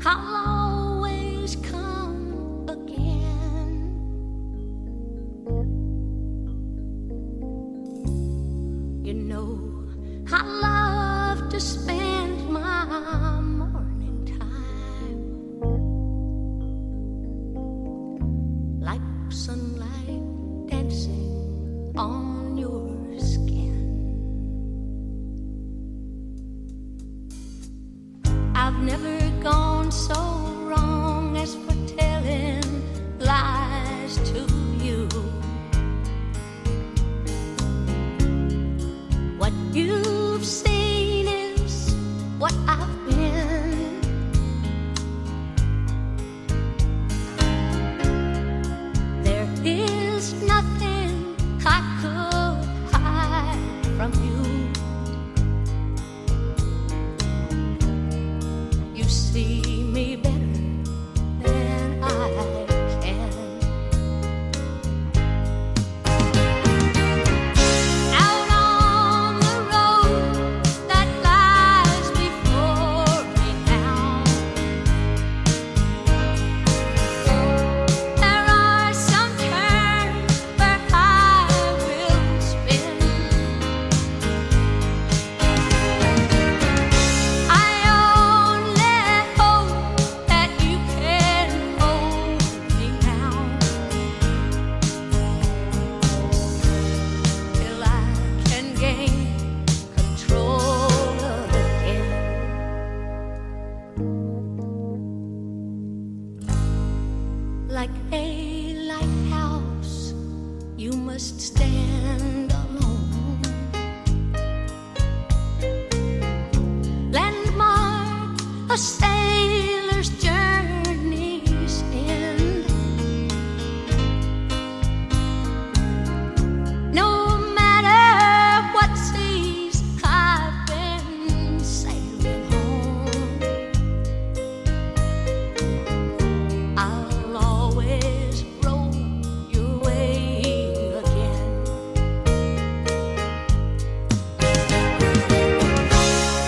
I'll always come again. You know, I love to spend my morning time like sunlight dancing on your skin. I've never gone so wrong as for telling lies to you. What you've seen is what I've been. There is nothing I could hide from you. You see me better than I can. Out on the road that lies before me now, there are some turns where I will spin. I only hope that you can hold me now till I can gain control again. Like a lighthouse, you must stand alone. Landmark, a sailor's journey's end. No matter what seas I've been sailing home, I'll always row your way again.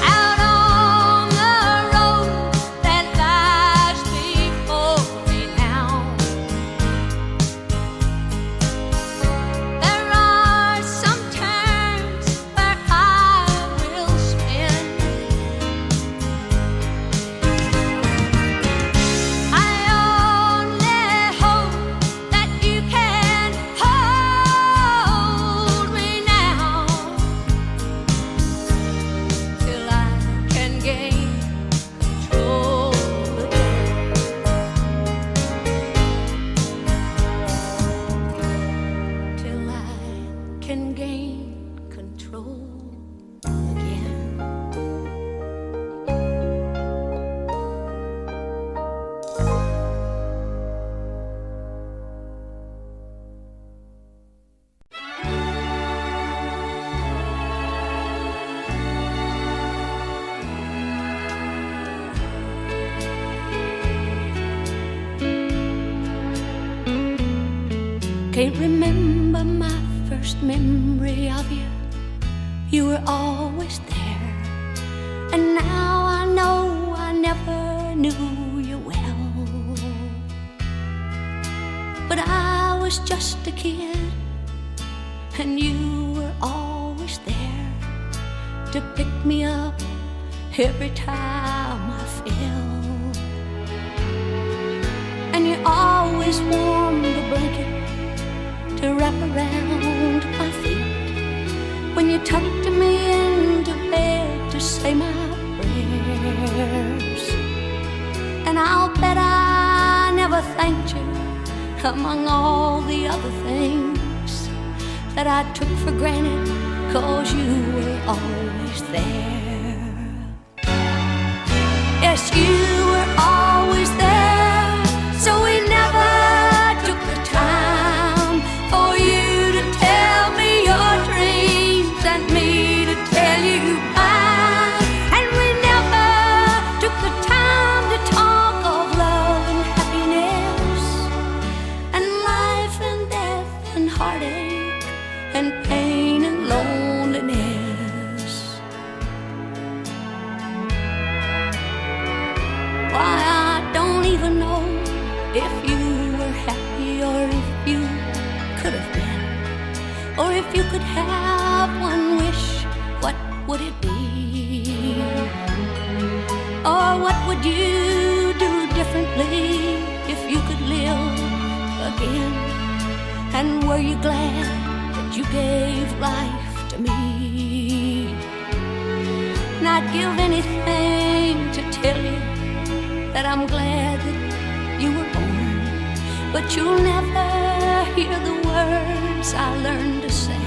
Out on the road that lies before me now, there are some turns where I will spin. I only hope that you can hold me now till I can gain control again. Till I can gain control again. Can't remember my first memory of you. You were always there. And now I know I never knew you well. But I was just a kid, and you were always there to pick me up every time I fell. And you always warmed the blanket to wrap around my feet when you tucked me into bed to say my prayers. And I'll bet I never thanked you among all the other things that I took for granted, 'cause you were always there. Yes, you were always there, so we never took the time for you to tell me your dreams and me to tell you mine. And we never took the time to talk of love and happiness and life and death and heartache and pain and loneliness. if you were happy, or if you could have been, or if you could have one wish, what would it be? Or what would you do differently if you could live again? And were you glad that you gave life to me? And I'd give anything to tell you that I'm glad that you were born, but you'll never hear the words I learned to say.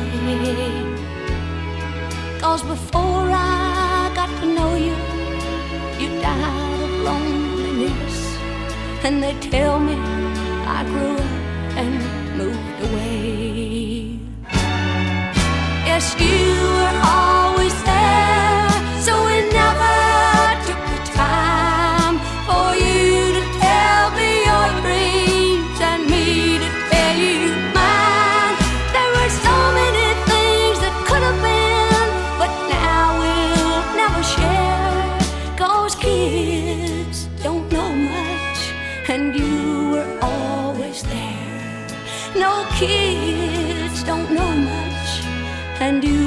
'Cause before I got to know you, you died of loneliness. And they tell me I grew up and moved away. Yes, you were always there, so we never took the time for you to tell me your dreams and me to tell you mine. There were so many things that could have been, but now we'll never share. 'Cause kids don't know much, and you were always there. No, kids don't know much, and you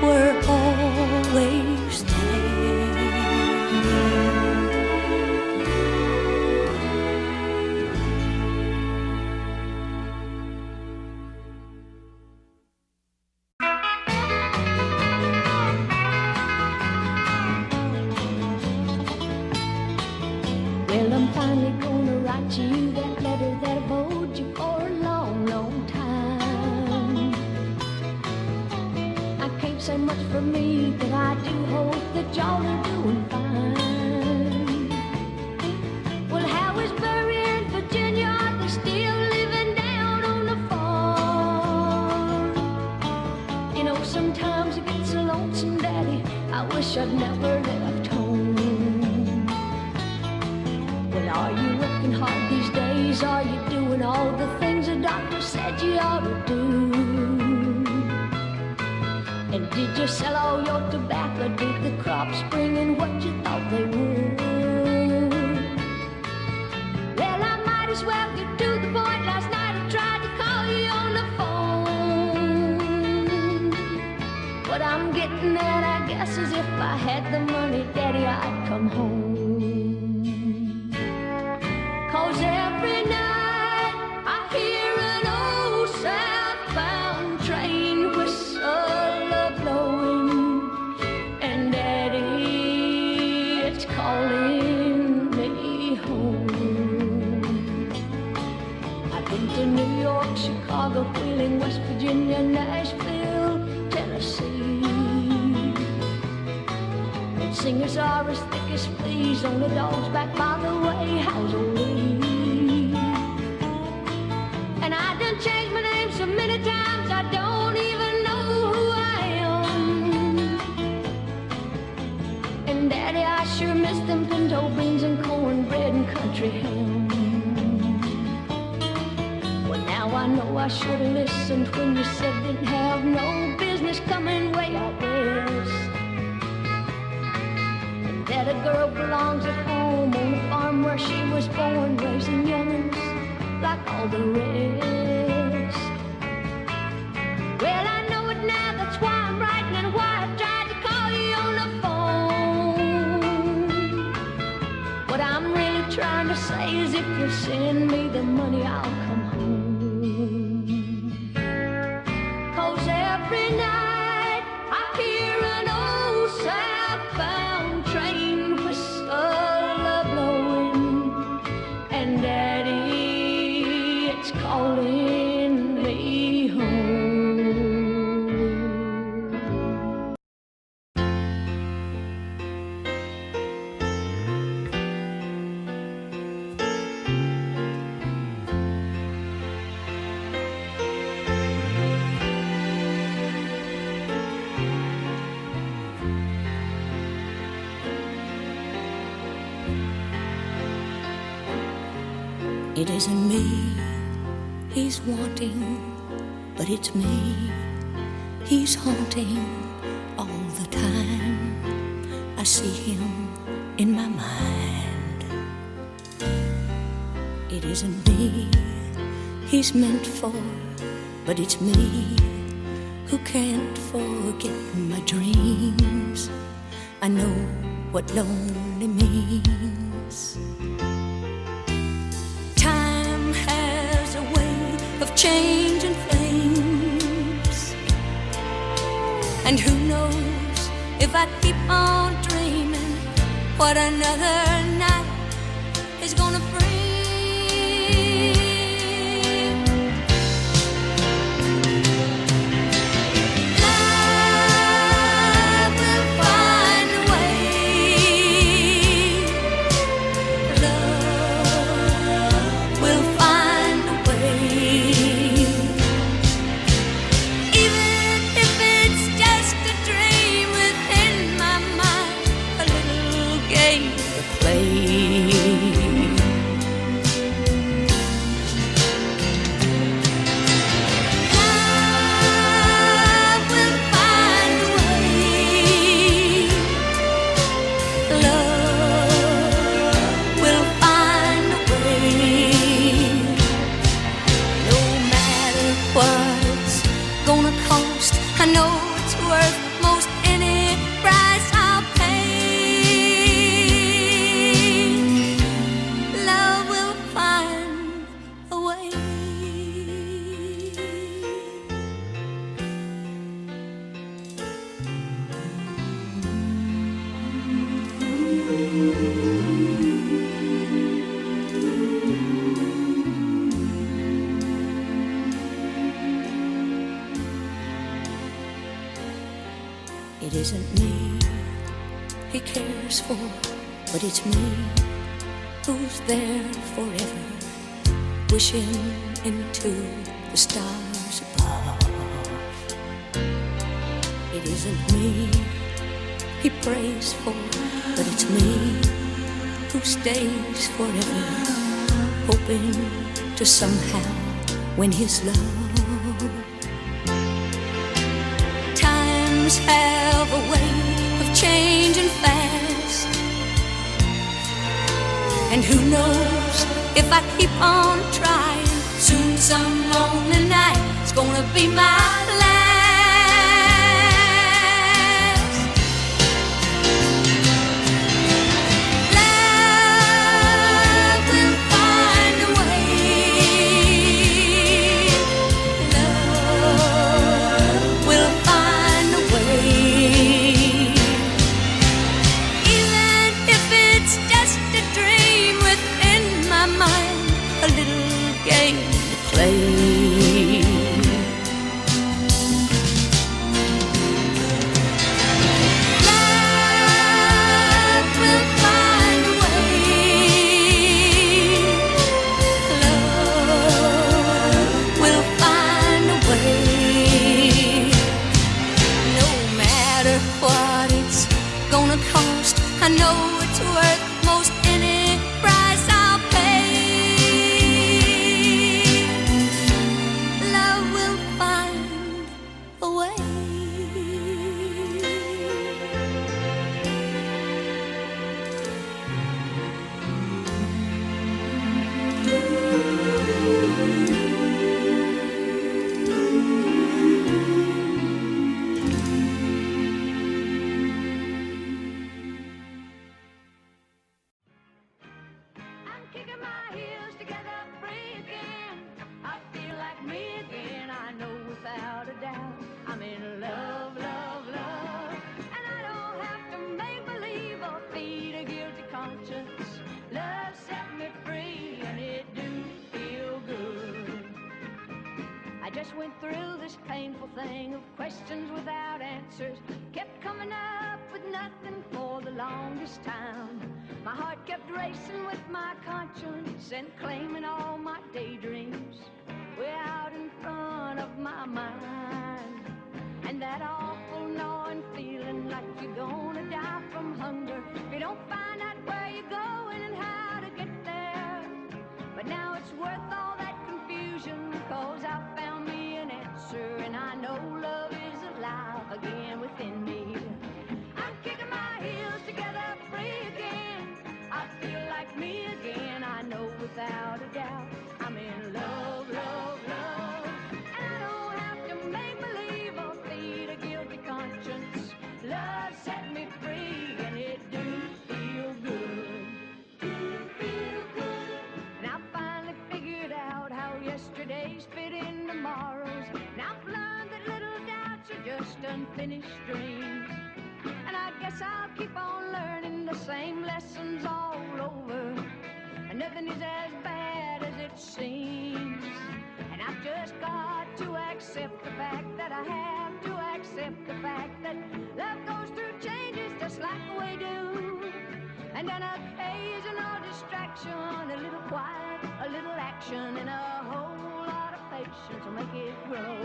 were always there. Well, I'm finally gonna write to you that letter that I've owed you for a long, long time. I can't say much for me, but I do hope that y'all are doing fine. Well, how is Barry and Virginia? They're still living down on the farm. You know, sometimes it gets so lonesome, Daddy, I wish I'd never left home. Well, are you working hard these days? Are you doing all the things the doctor said you ought to do? And did you sell all your tobacco? Did the crops bring in what you thought they would? Well, I might as well get to the point. Last night I tried to call you on the phone. What I'm getting at, I guess, is if I had the money, Daddy, I'd come home. 'Cause every night I hear an old southbound train whistle a-blowing, and Daddy, it's calling me home. I've been to New York, Chicago, Wheeling, West Virginia, Nashville, Tennessee. And singers are as thick as fleas on the dog's back by the way. How's a And I done changed my name so many times I don't even know who I am. And Daddy, I sure miss them pinto beans and cornbread and country ham. Well, now I know I should have listened when you said didn't have no business coming way out west. And that a girl belongs at home on the farm where she was born, raising young'uns like all the rest. Well, I know it now, that's why I'm writing and why I tried to call you on the phone. What I'm really trying to say is if you send me the money, I'll come home. 'Cause every night I hear an old southbound train whistle a-blowing, and Daddy, it's calling me home. It isn't me he's wanting, but it's me he's haunting all the time. I see him in my mind. isn't me he's meant for, but it's me who can't forget my dreams. I know what lonely means. Time has a way of changing things, and who knows if I keep on dreaming what another night is gonna bring. It isn't me he cares for, but it's me who's there forever, wishing into the stars above. It isn't me he prays for, but it's me who stays forever, hoping to somehow win his love. Times have a way of changing fast, and who knows if I keep on trying, soon some lonely night's gonna be my last. Love will find a way. Love will find a way. Even if it's just a dream within my mind, a little game to play. Love will find a way. Love will find a way. No matter what it's gonna cost, I know it's worth most any price I'll pay. Love will find a way. I'm kicking my heels together free again. I feel like me again. I know without a doubt I'm in love, love, love. And I don't have to make believe or feed a guilty conscience. Love set me free and it do feel good. I just went through this painful thing of questions without answers. Kept coming up with nothing for the longest time. My heart kept racing with my conscience and claiming all my daydreams way out in front of my mind. And that awful gnawing feeling like you're gonna die from hunger if you don't find out where you're going and how to get there. But now it's worth all that confusion, 'cause I found me an answer, and I know love is alive again within me. I'm kicking my heels together free again. I feel like me again. I know without a doubt I'm in love, love, love. And I don't have to make believe or feed a guilty conscience. Love set me free and it do feel good. Do feel good. And I finally figured out how yesterday's fit in tomorrow's. And I've learned that little doubts are just unfinished dreams. And I guess I'll keep on learning the same lessons all over. And nothing is as bad as it seems. And I've just got to accept the fact that I have to accept the fact that love goes through changes just like we do. And an occasional distraction, a little quiet, a little action, and a whole lot of patience will make it grow.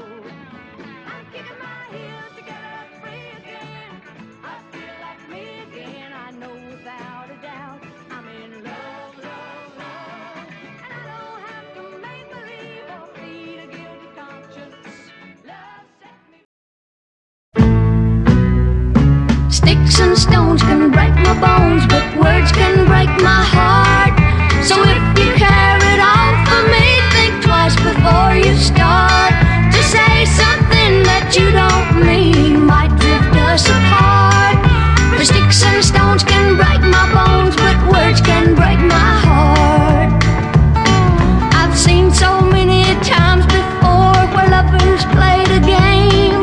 I'm kicking my heels together free again. I feel like me again. I know without a doubt I'm in love, love, love. And I don't have to make believe or feed a guilty conscience. Love set me. Sticks and stones can break my bones, but words can break my heart. So if you care at all for me, think twice before you start to say something that you don't mean might drift us apart. For sticks and stones can break my bones, but words can break my heart. I've seen so many times before where lovers played a game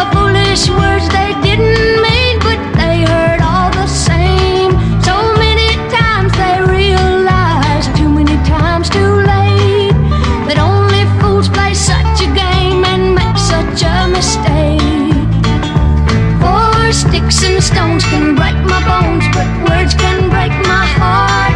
of foolish words they didn't mean, but they heard all the same. So many times they realized, too many times too late, that only fools play such a game and make such a mistake. For sticks and stones can break my bones, but words can break my heart.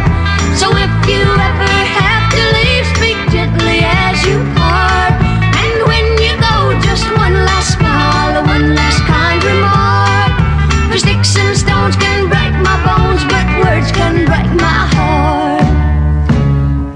So if you ever have to leave, speak gently as you part. And when you go, just one last smile, one last kind remark. For sticks and stones can break my bones, but words can break my heart.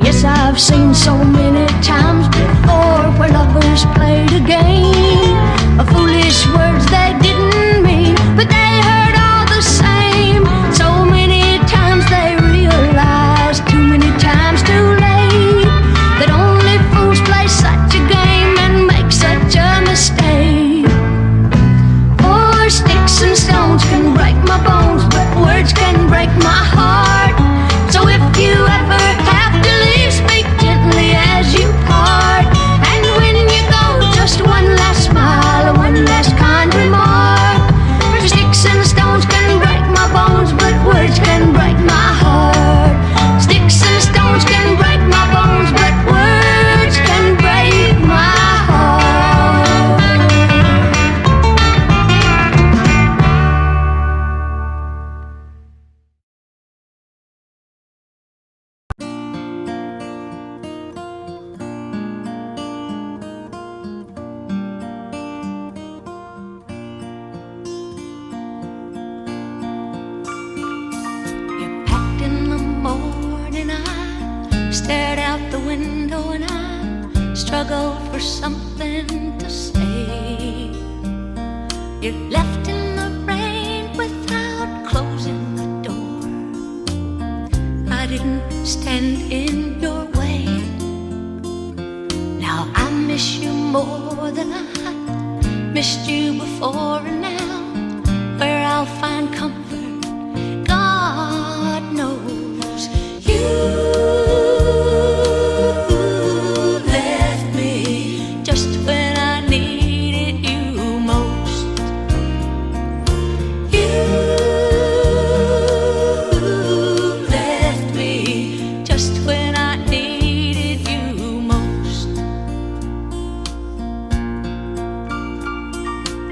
Yes, I've seen so many times before where lovers played a game of foolish words they didn't mean, but they heard all the same. So many times they realized, too many times too late, that only fools play such a game and make such a mistake. For sticks and stones can break my bones, but words can break my heart. So if you ever have to leave, speak gently as you part. And when you go, just one last smile, one last kind remark. For sticks and stones can break my bones, but words can break my heart. Sticks and stones can break my bones, but words can break my heart. You packed in the morning, I stared out the window and I struggled for something to say. You left in the rain without closing the door. I didn't stand in your way. Now I miss you more than I missed you before, and now where I'll find comfort, God knows. You left me just when I needed you most. You left me just when I needed you most.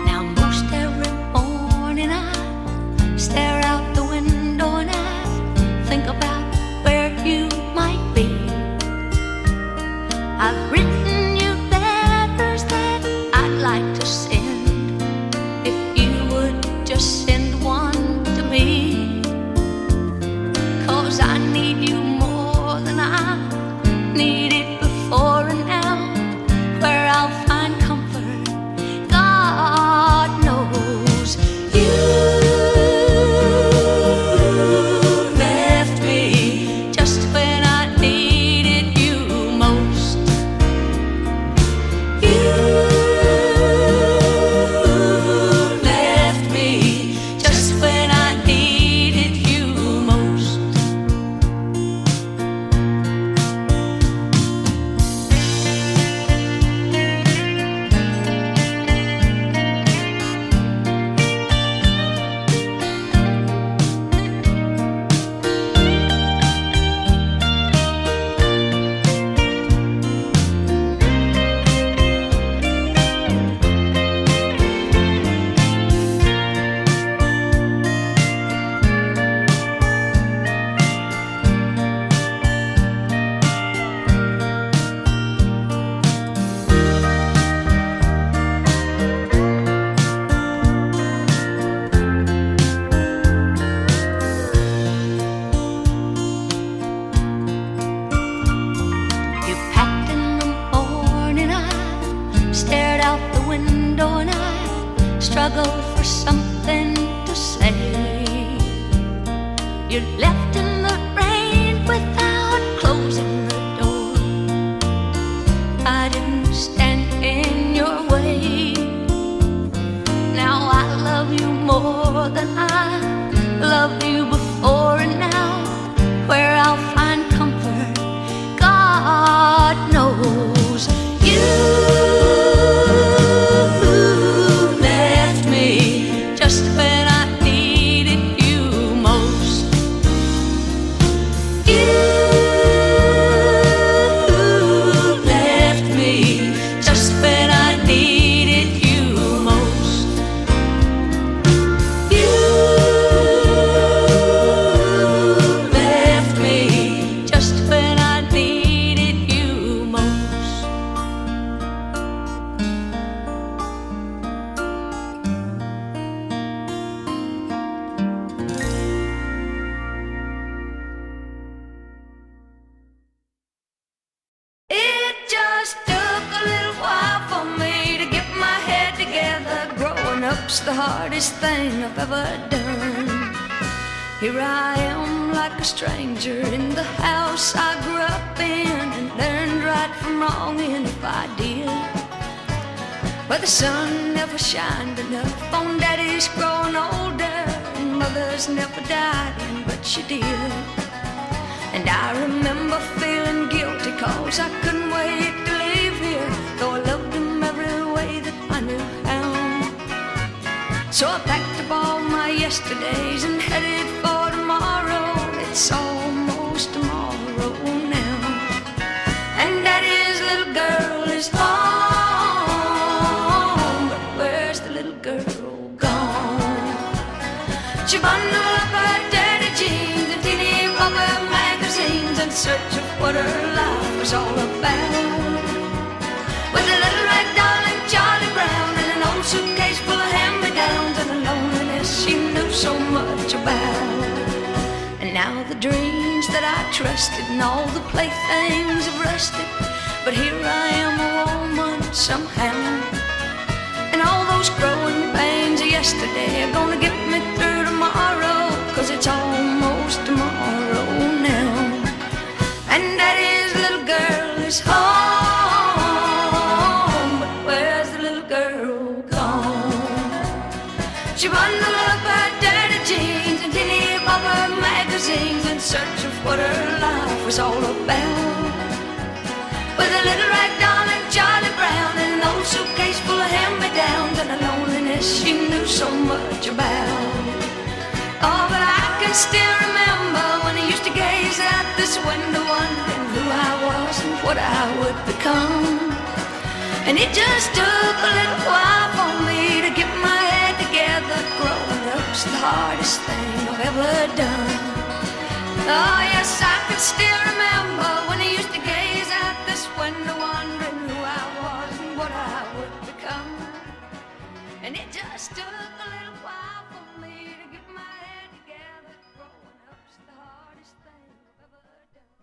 Now most every morning I stare out the window and I think about where you might be. I've written you letters that I'd like to send, if you would just send one to me. 'Cause I need you more than I needed before, and now where I'll find comfort, God knows. You left me just when I needed up's the hardest thing I've ever done. Here I am like a stranger in the house I grew up in, and learned right from wrong, and if I did, but the sun never shined enough on Daddy's growing older, and Mother's never died in, but she did. And I remember feeling guilty 'cause I couldn't wait to leave here, though I loved him every way that I knew how. So I packed up all my yesterdays and headed for tomorrow. It's almost tomorrow now, and Daddy's little girl is home. But where's the little girl gone? She bundled up her dirty jeans and teeny bopper magazines in search of what her life was all about, with a little red doll and Charlie Brown and an old suitcase full of hand-me-downs and a loneliness she knew so much about. And now the dreams that I trusted and all the playthings have rusted, but here I am a woman somehow, and all those growing pains of yesterday are gonna get me through tomorrow, 'cause it's almost tomorrow now, and Daddy's little girl is home. But where's the little girl gone? She bundled up her dirty jeans and teeny bopper magazines in search of what her life was all about, with a little rag doll and Charlie Brown and an old suitcase full of hand-me-downs and a loneliness she knew so much about. Oh, but I can still remember when I used to gaze out this window wondering who I was and what I would become. And it just took a little while for me to get my head together. Growing up's the hardest thing I've ever done. Oh yes, I can still remember when I used to gaze out this window wondering who I was and what I would become. And it just took a little while for me to get my head together. Growing up's the hardest thing I've ever done.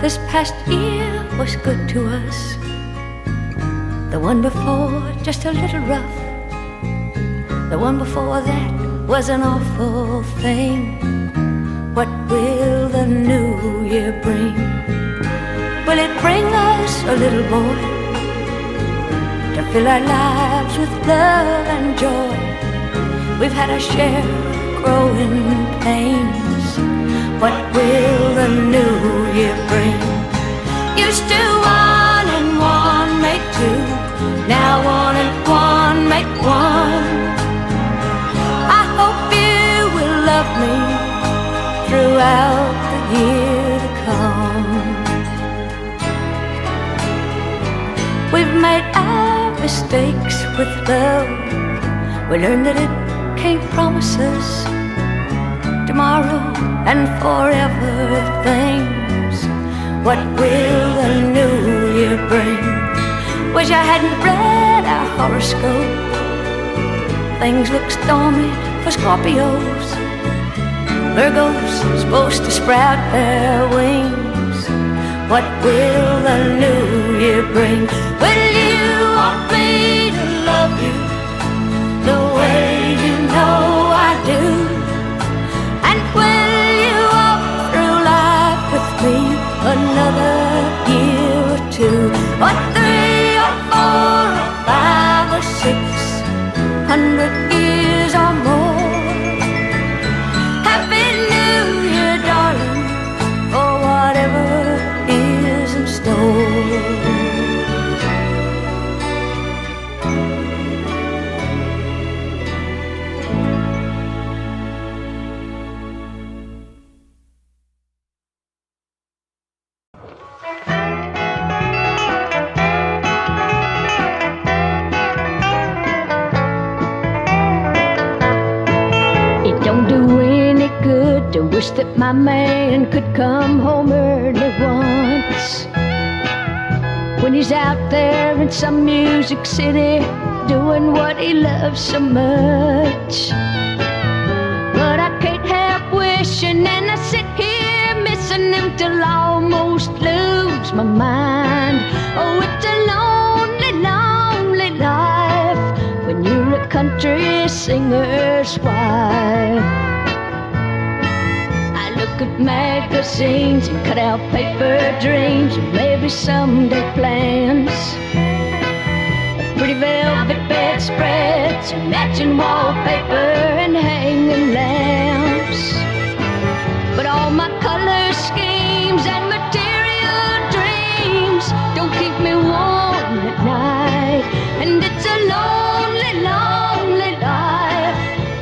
This past year was good to us. The one before, just a little rough. The one before that was an awful thing. What will the new year bring? Will it bring us a little boy to fill our lives with love and joy? We've had our share of growing pains. What will the new year bring? Used to 1 and 1 make 2, now 1 and 1 make 1. I hope you will love me throughout the year to come. We've made our mistakes with love. We learned that it can't promise us tomorrow and forever things. What will the new year bring? Wish I hadn't read our horoscope. Things look stormy for Scorpios. Virgo's supposed to sprout their wings. What will the new year bring? Will you want me to love you the way you know I do? And will you walk through life with me another year or two, or 3 or 4 or 5 or 600 years or more? Happy New Year, darling, for whatever is in store. To wish that my man could come home early once, when he's out there in some music city doing what he loves so much. But I can't help wishing wishing, and I sit here missing him till I almost lose my mind. Oh, it's a lonely, lonely life when you're a country singer's wife. I look at magazines and cut out paper dreams and maybe someday plans. Pretty velvet bedspreads and matching wallpaper and hanging lamps. But all my color schemes and material dreams don't keep me warm at night. And it's a lonely, lonely life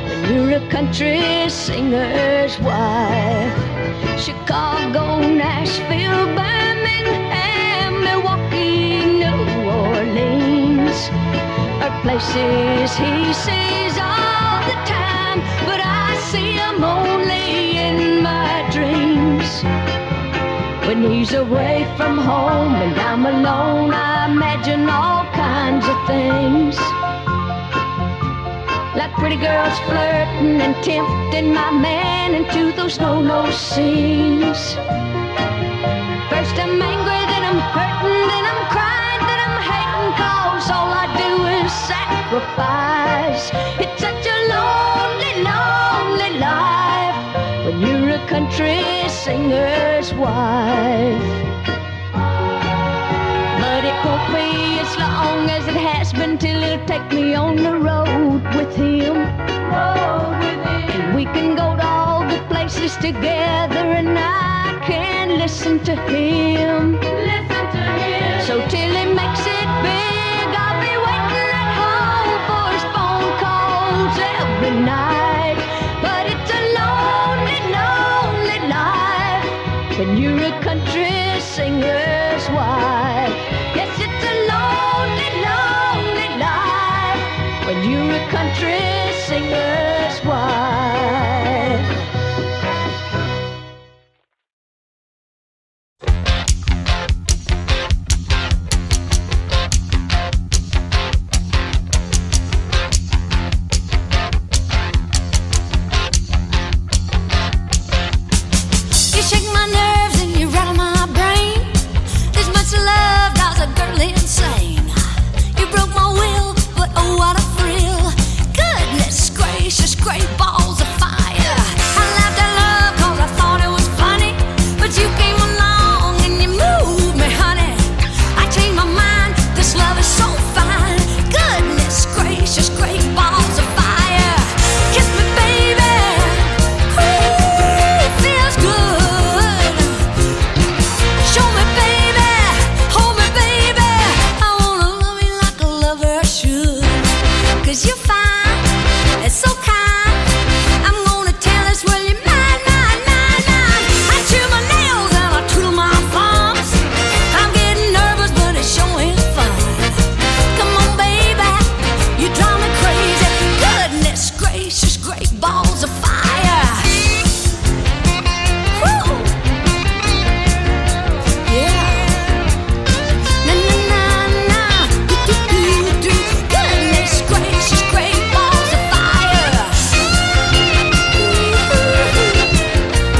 when you're a country singer's wife. Chicago, Nashville, Birmingham, Milwaukee, New Orleans are places he sees all the time, but I see him only in my dreams. When he's away from home and I'm alone, I imagine all kinds of things, like pretty girls flirting and tempting my man into those no-no scenes. First I'm angry, then I'm hurting, then I'm crying, then I'm hating, 'cause all I do is sacrifice. It's such a lonely, lonely life when you're a country singer's wife. But it won't be as long as it has been till he'll take me on the road with him. And we can go to all the places together and I can listen to him. So till he makes it big, I'll be waiting at home for his phone calls every night. But it's a lonely, lonely life when you're a country singer's wife. Yes, it's a lonely, lonely life when you're a country singer's wife. You shake my nerves and you rattle my brain. This much love drives a girl insane. You broke my will, but oh what a thrill. Goodness gracious, great balls of fire. I laughed at love 'cause I thought it was funny, but you came along and you moved me, honey. I changed my mind, this love is so fine. Goodness gracious, great balls of fire. Kiss me baby, ooh, it feels good. Show me baby, hold me baby, I wanna love you like a lover should. 'Cause you're fine, it's so kind. I'm gonna tell us, well you're mine, mine, mine, mine. I chew my nails and I twiddle my thumbs. I'm getting nervous but it's sure is fun. Come on baby, you drive me crazy. Goodness gracious, great balls of fire. Woo! Yeah. Na na na na, do do do do. Goodness gracious, great balls of fire.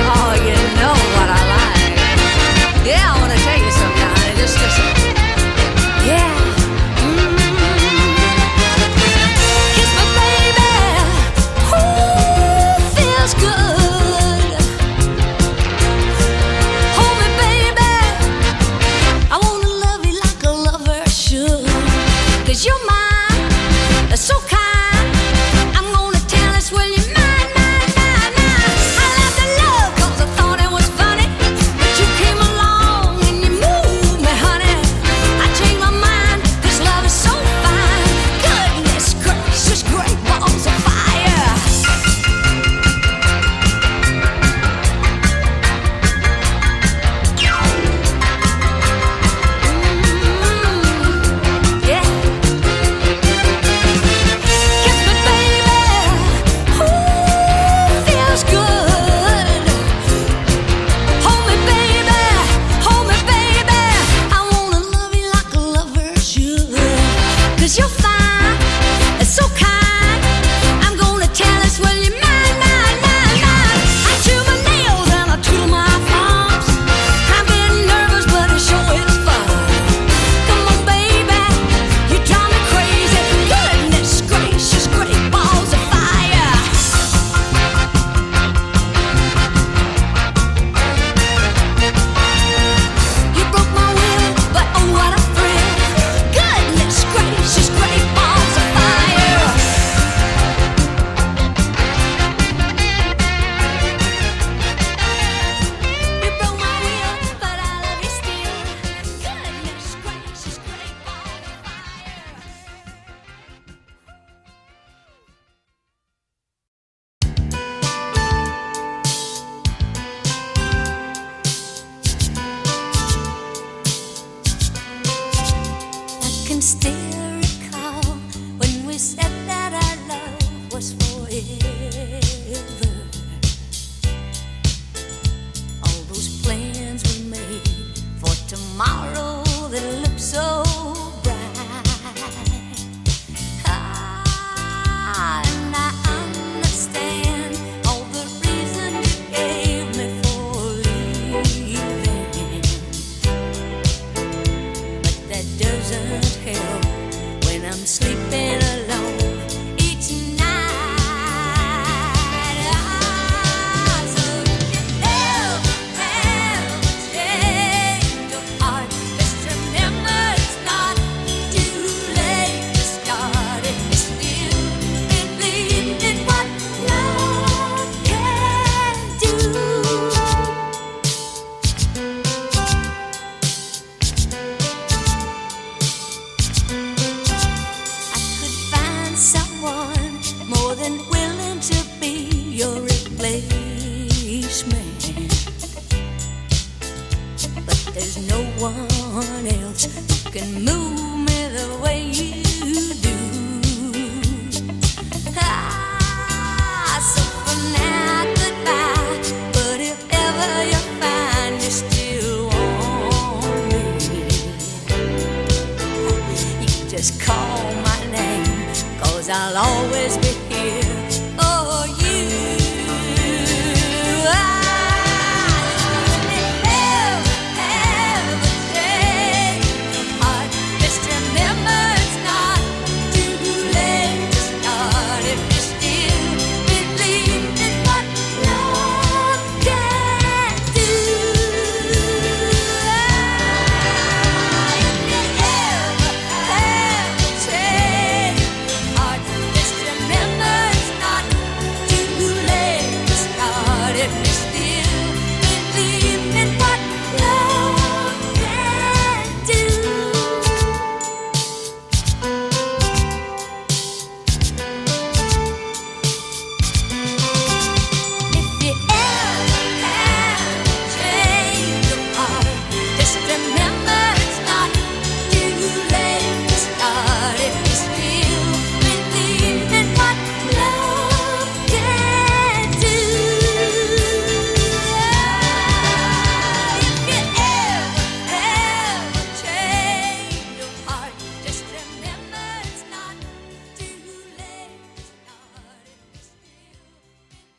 Oh, you know what I like. Yeah, I wanna tell you something, honey. Just listen. Yeah. Kiss me, baby. Ooh, feels good. Hold me, baby. I wanna love you like a lover should. 'Cause you're mine, so kind. I'm gonna tell us, well you're mine, mine, mine, mine. I laughed at love 'cause I thought it was funny, but you came along and you moved me, honey. I changed my mind, this love is so fine. Goodness gracious, great balls of fire. Yeah. still recall when we said that our love was forever? All those plans we made for tomorrow that looked so bright. And I understand all the reason you gave me for leaving, but that doesn't help when I'm sleeping alone each night. So if you ever change your heart, just remember it's not too late to start it. You still believe in what love can do. I could find someone more than willing to be your replacement, but there's no one else who can move me the way you do. So for now, goodbye. But if ever you find you still want me, you just call my name, 'cause I'll always be here for you. If you ever change your heart, just remember it's not too late to start if you still believe in what love can do. If you ever change your heart, just remember it's not too late to start if you still believe in what love can do. If you ever change your heart, just remember it's not too late to start if you still believe in what love can do. If you ever change your heart, just remember it's not too late to start if you still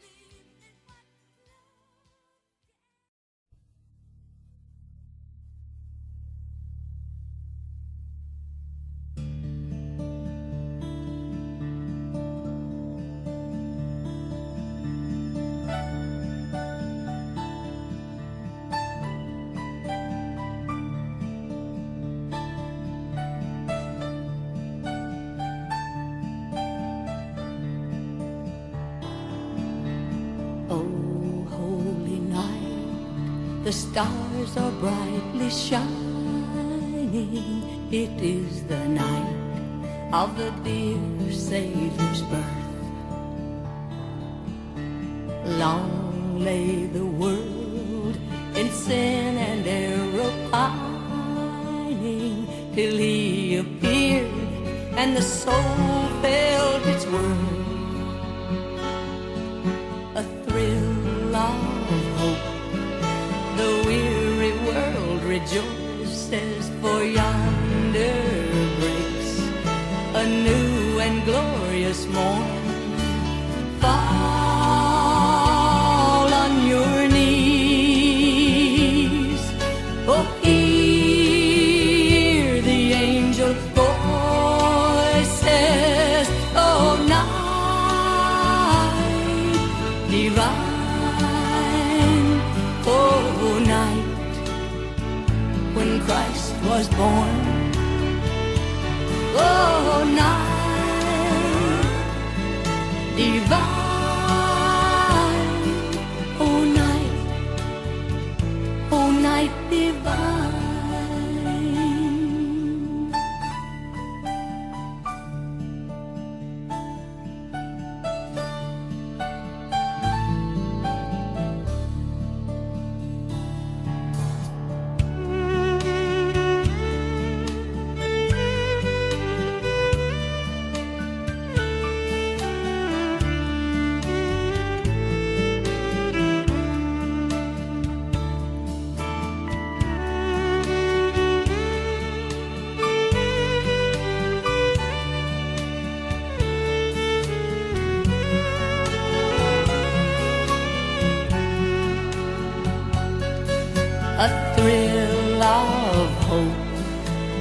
believe in what Oh, holy night, the stars are brightly shining. It is the night of the dear Savior's birth. Long lay the world in sin and error pining, till he appeared and the soul felt its worth. A thrill of hope, the weary world rejoices, for yonder breaks a new and glorious morn. Fall on your knees, oh, hear the angel voices, oh, night divine, oh, night when Christ was born, oh, night divine, oh, night divine.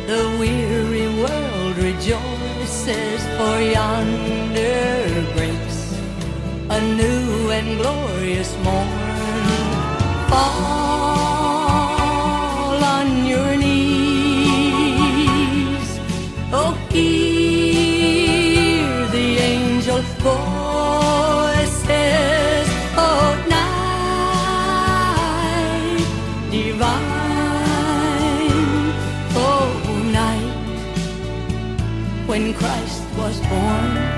the weary world rejoices, for yonder breaks a new and glorious morn. Fall on your knees, oh, hear the angel voices, oh, night divine, oh, night when Christ was born.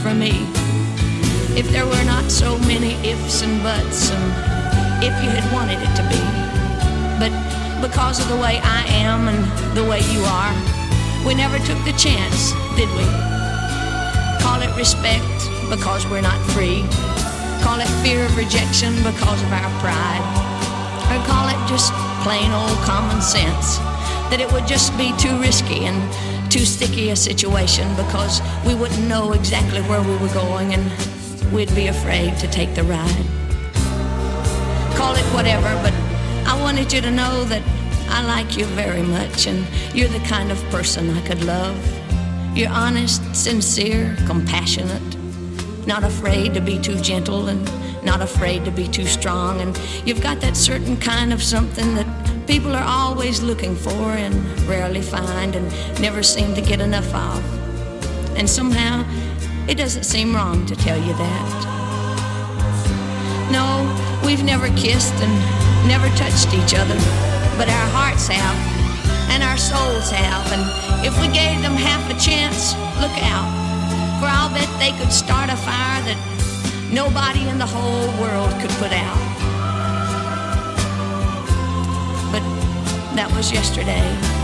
For me, if there were not so many ifs and buts, and if you had wanted it to be, but because of the way I am and the way you are, we never took the chance, did we? Call it respect because we're not free, call it fear of rejection because of our pride, or call it just plain old common sense, that it would just be too risky and too sticky a situation because we wouldn't know exactly where we were going and we'd be afraid to take the ride. Call it whatever, but I wanted you to know that I like you very much and you're the kind of person I could love. You're honest, sincere, compassionate, not afraid to be too gentle and not afraid to be too strong, and you've got that certain kind of something that people are always looking for and rarely find and never seem to get enough of. And somehow, it doesn't seem wrong to tell you that. No, we've never kissed and never touched each other, but our hearts have, and our souls have, and if we gave them half a chance, look out, for I'll bet they could start a fire that nobody in the whole world could put out. But that was yesterday, wasn't it?